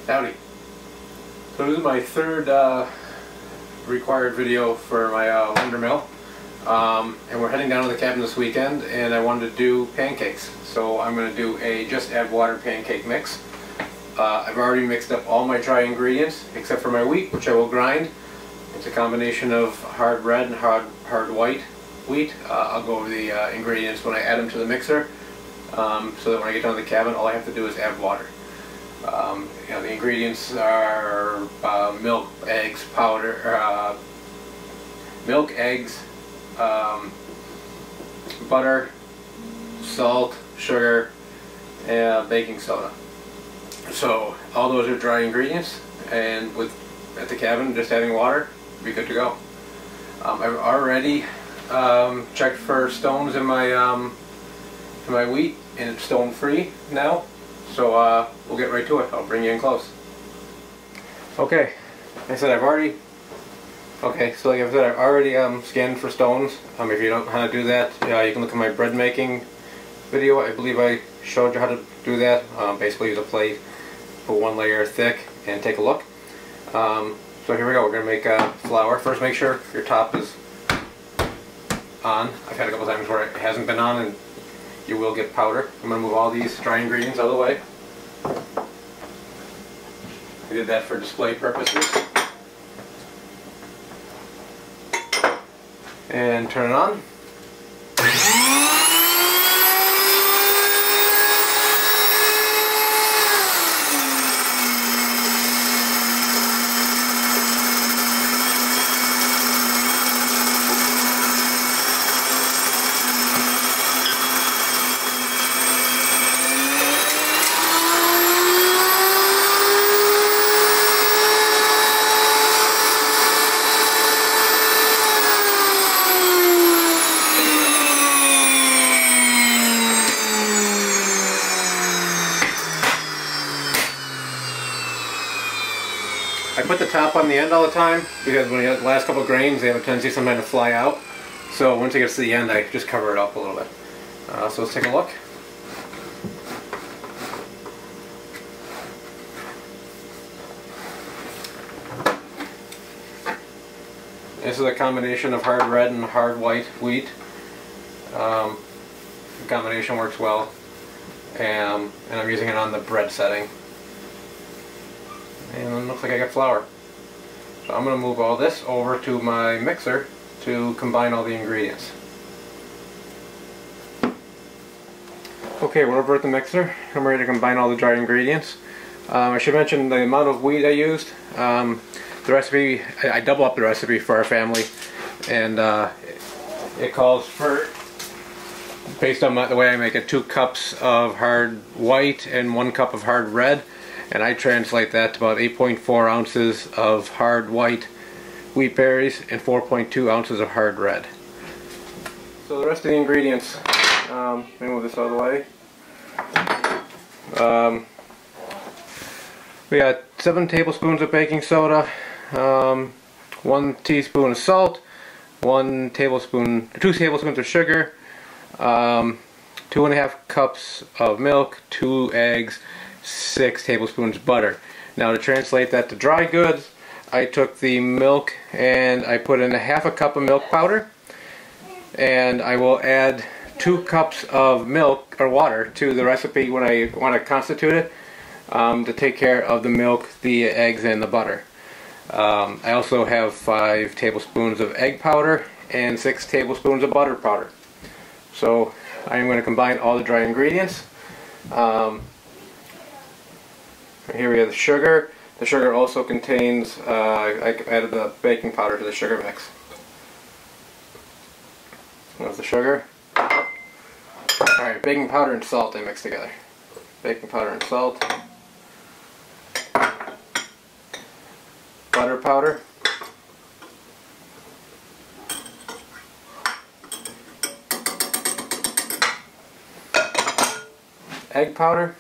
Howdy. So this is my third required video for my Wonder Mill. And we're heading down to the cabin this weekend, and I wanted to do pancakes. So I'm going to do a just add water pancake mix. I've already mixed up all my dry ingredients except for my wheat, which I will grind. It's a combination of hard red and hard white wheat. I'll go over the ingredients when I add them to the mixer, so that when I get down to the cabin, all I have to do is add water. The ingredients are milk, eggs, powder, milk, eggs, butter, salt, sugar, and baking soda. So all those are dry ingredients, and at the cabin, just adding water, be good to go. I've already checked for stones in my wheat, and it's stone free now. So we'll get right to it. I'll bring you in close. Okay, like I said, I've already scanned for stones. If you don't know how to do that, you can look at my bread making video. I believe I showed you how to do that. Basically use a plate, put one layer thick, and take a look. So here we go. We're going to make flour. First, make sure your top is on. I've had a couple times where it hasn't been on, and you will get powder. I'm going to move all these dry ingredients out of the way. I did that for display purposes. And turn it on. I put the top on the end all the time because when you have the last couple of grains, they have a tendency sometimes to fly out. So once it gets to the end, I just cover it up a little bit. So let's take a look. This is a combination of hard red and hard white wheat. The combination works well, and I'm using it on the bread setting. And it looks like I got flour. So I'm going to move all this over to my mixer to combine all the ingredients. Okay, we're over at the mixer. I'm ready to combine all the dry ingredients. I should mention the amount of wheat I used. The recipe, I double up the recipe for our family, and it calls for, based on the way I make it, 2 cups of hard white and 1 cup of hard red. And I translate that to about 8.4 ounces of hard white wheat berries and 4.2 ounces of hard red. So the rest of the ingredients, let me move this out of the way. We got 7 tablespoons of baking soda, 1 teaspoon of salt, 2 tablespoons of sugar, 2.5 cups of milk, 2 eggs, 6 tablespoons butter. Now to translate that to dry goods, I took the milk and I put in a half a cup of milk powder, and I will add 2 cups of milk or water to the recipe when I want to constitute it, to take care of the milk, the eggs, and the butter. I also have 5 tablespoons of egg powder and 6 tablespoons of butter powder. So I am going to combine all the dry ingredients. Here we have the sugar. The sugar also contains, I added the baking powder to the sugar mix. There's the sugar. Alright, baking powder and salt I mix together. Baking powder and salt. Butter powder. Egg powder.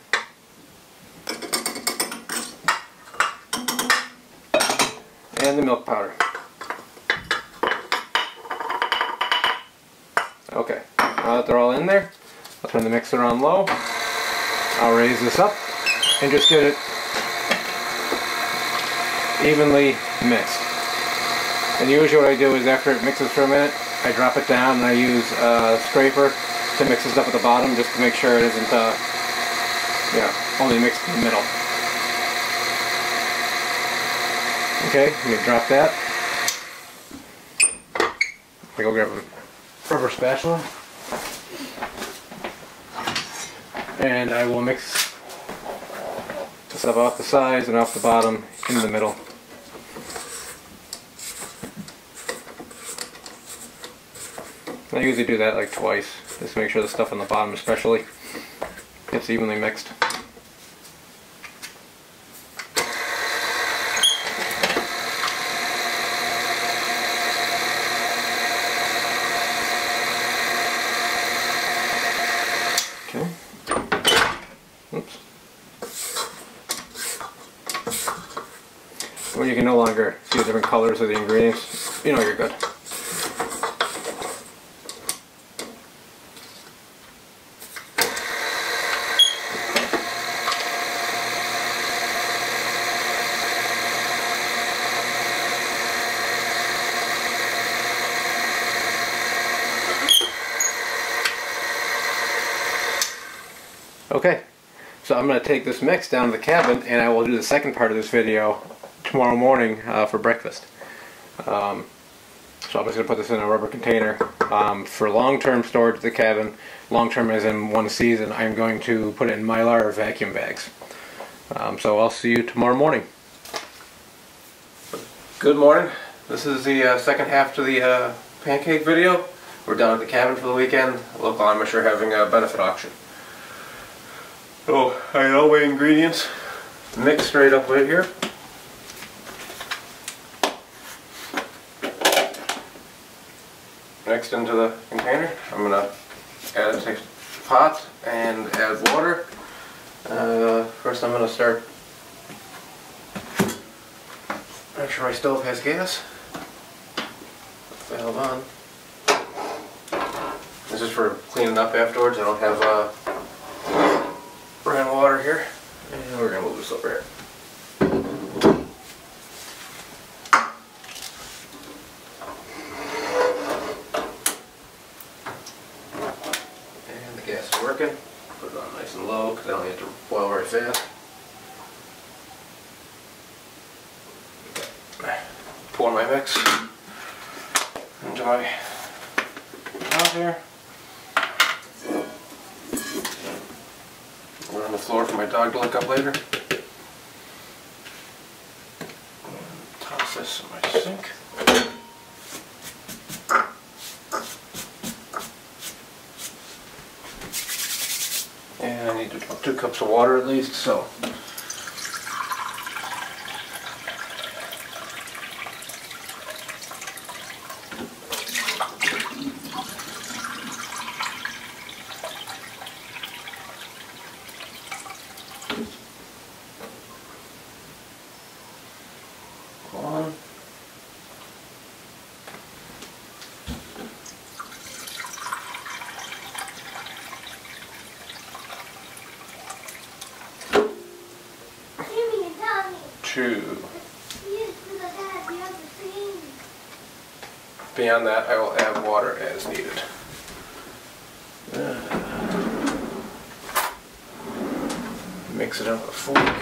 And the milk powder. Okay, now that they're all in there, I'll turn the mixer on low. I'll raise this up and just get it evenly mixed. And usually what I do is after it mixes for a minute, I drop it down and I use a scraper to mix this up at the bottom just to make sure it isn't only mixed in the middle. Okay, I'm going to drop that. I go grab a rubber spatula and I will mix this up off the sides and off the bottom in the middle. I usually do that like twice, just to make sure the stuff on the bottom especially gets evenly mixed. Okay. Oops. When you can no longer see the different colors of the ingredients, you know you're good. Okay, so I'm going to take this mix down to the cabin and I will do the second part of this video tomorrow morning for breakfast. So I'm just going to put this in a rubber container. For long-term storage at the cabin, long-term as in one season, I'm going to put it in mylar or vacuum bags. So I'll see you tomorrow morning. Good morning. This is the second half to the pancake video. We're down at the cabin for the weekend. Local Amish are having a benefit auction. So I got all my ingredients mixed right up right here. Mixed into the container. I'm going to add it to the pot and add water. First I'm going to start. Make sure my stove has gas. Valve on. This is for cleaning up afterwards. I don't have brand water here, and we're going to move this over here. And the gas is working. Put it on nice and low because I don't need it to boil very fast. Pour my mix into my pot here. On the floor for my dog to look up later. Toss this in my sink. And I need about 2 cups of water at least, so. On. Two. Beyond that, I will add water as needed. Mix it up with a fork.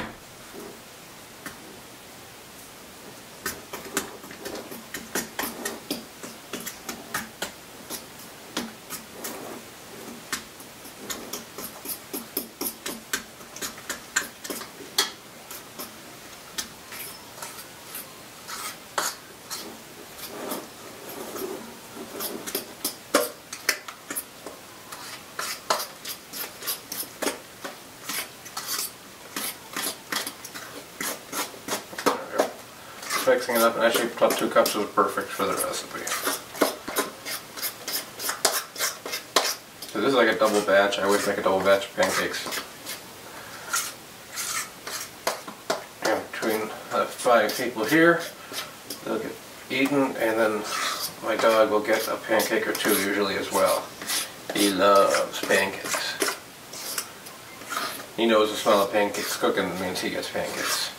Mixing it up, and actually about 2 cups was perfect for the recipe. So this is like a double batch. I always make a double batch of pancakes. And between 5 people here, they'll get eaten, and then my dog will get a pancake or 2 usually as well. He loves pancakes. He knows the smell of pancakes cooking means he gets pancakes.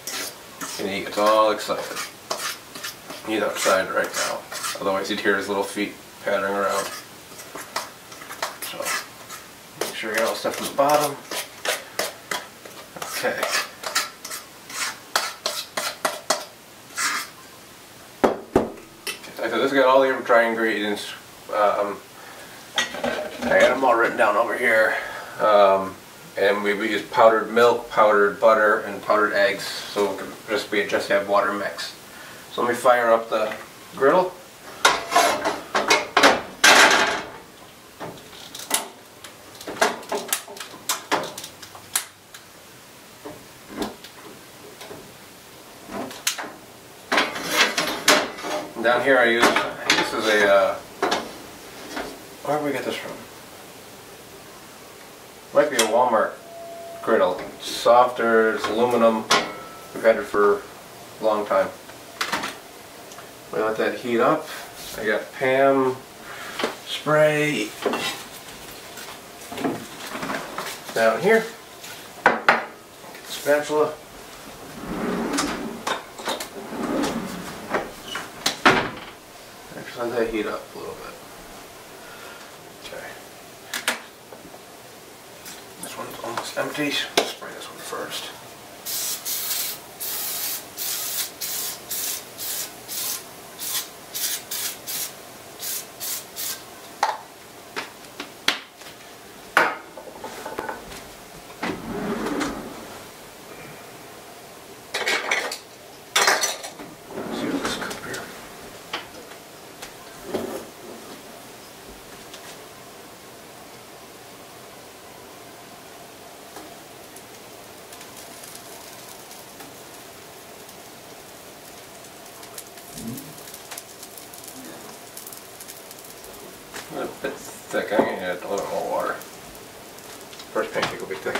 And he gets all excited. He's outside right now. Otherwise he'd hear his little feet pattering around. So, make sure you get all the stuff from the bottom. Okay. So this has got all the dry ingredients. I got them all written down over here. And we use powdered milk, powdered butter, and powdered eggs. So we just have water mix. So let me fire up the griddle. Down here I use, this is a, where did we get this from? Might be a Walmart griddle. It's softer, it's aluminum. We've had it for a long time. We let that heat up. I got Pam spray down here. Get the spatula. Let that heat up a little bit. Okay. This one's almost empty. Let's spray this one first. A bit thick. I'm going to add a little more water. First pancake will be thick.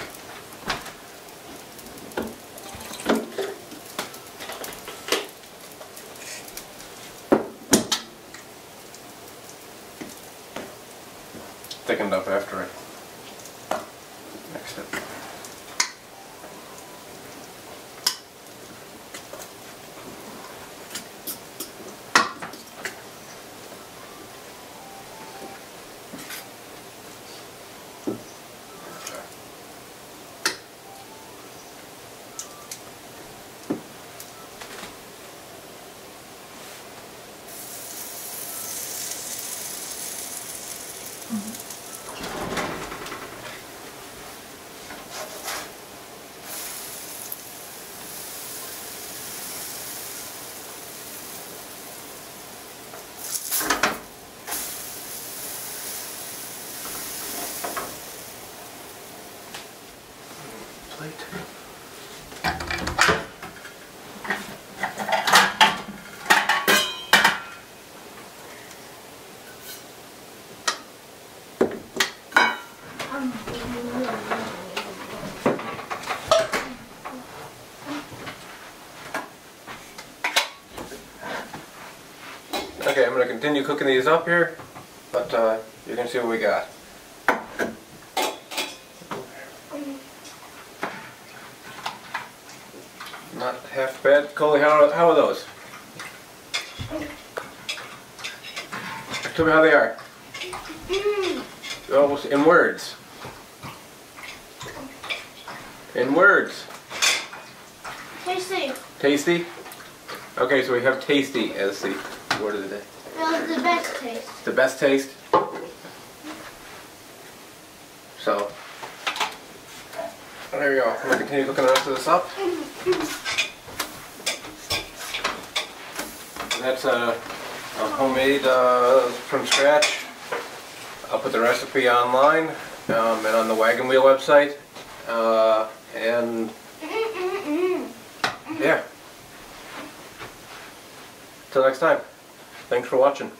Thickened up after I mixed it. Plate. Okay, I'm going to continue cooking these up here, but you can see what we got. Not half bad. Coley, how are those? Tell me how they are. Oh, in words. In words. Tasty. Tasty? Okay, so we have tasty as the word of the day. No, it's the best taste. The best taste? So, there we go. I'm going to continue cooking the rest of this up. And that's a homemade from scratch. I'll put the recipe online and on the Wagon Wheel website. And yeah. Till next time. Thanks for watching.